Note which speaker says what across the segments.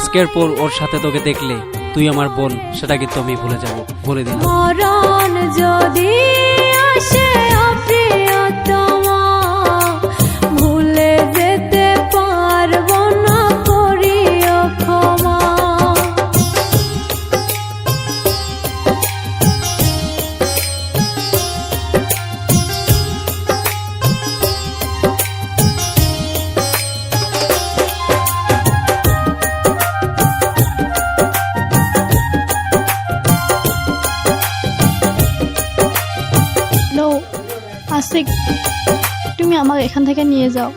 Speaker 1: আজকের পর ওর সাথে তোকে দেখলে তুই আমার বোন, সেটা কিন্তু আমি ভুলে যাব, বলে দিলাম।
Speaker 2: মরণ যদি আসে প্রিয়তমা, ভুলে যেতে পারবো না, করিও ক্ষমা।
Speaker 3: আশিক, তুমি আমাকে এখান থেকে নিয়ে যাও,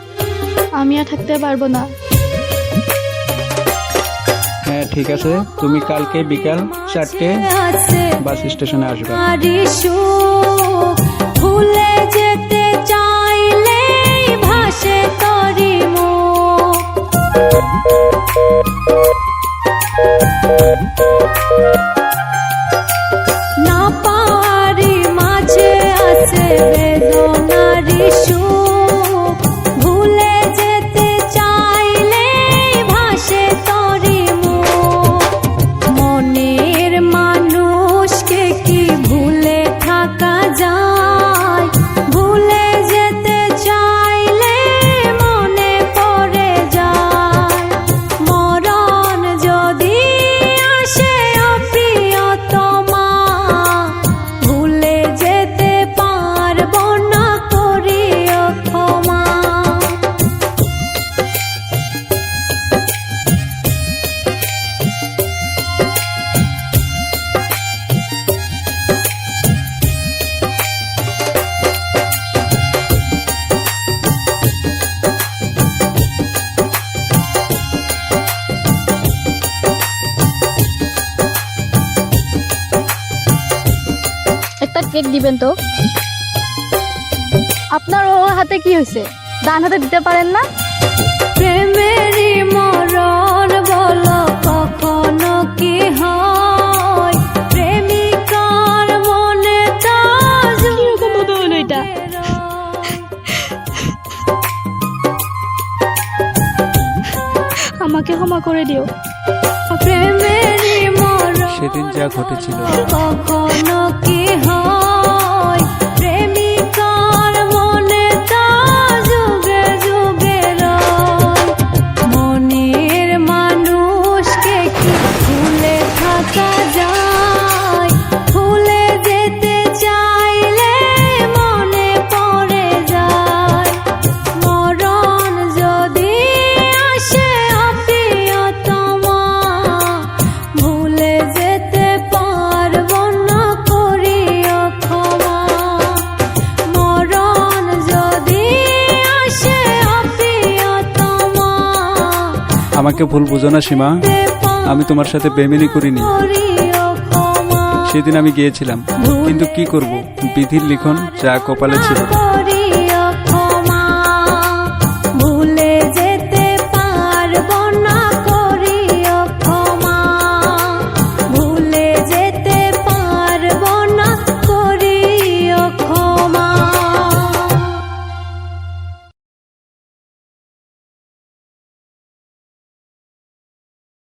Speaker 3: আমি আর থাকতে পারবো না।
Speaker 4: হ্যাঁ ঠিক আছে, তুমি কালকে বিকাল 4টে বাস স্টেশনে আসবে।
Speaker 2: ভুলে যেতে চাইলে ভাসে তরি না পারি মাঝে আছে বেদনারি সুখ, ভুলে যেতে চাইলে ভাসে তরি মনের মানুষকে কি ভুলে থাকা যায়, ভুলে যেতে চাইলে মনে পড়ে যায়। মরণ যদি আসে প্রিয়তমা, ভুলে যেতে পারবো না, করিও ক্ষমা।
Speaker 3: একটা কেক দিবেন তো। আপনার ও হাতে কি হয়েছে, ডান হাতে দিতে পারেন না?
Speaker 2: প্রেমেরই মরণ বলো কখনো কি হয়, প্রেমিকার মনে
Speaker 3: কিরকম ভাবে হলো এটা? আমাকে ক্ষমা করে দিও।
Speaker 2: প্রেমেরই মরণ
Speaker 4: সেদিন যা ঘটেছিল
Speaker 2: কখনো কি হয়, প্রেমিকার মনে তা যুগে যুগে রয়। মনের মানুষকে কি ভুলে থাকা যায়, ভুলে যেতে চাইলে মনে পড়ে যায়। মরণ যদি আসে প্রিয়তমা, ভুলে যেতে পারবো না, করিও ক্ষমা। মরণ যদি আসে প্রিয়তমা,
Speaker 4: আমাকে ভুল বুঝো না সীমা, আমি তোমার সাথে বেইমানি করিনি।
Speaker 2: করিও ক্ষমা।
Speaker 4: সেদিন আমি গিয়েছিলাম, কিন্তু কি করব, বিধির লিখন যা কপালে ছিল।
Speaker 2: করিও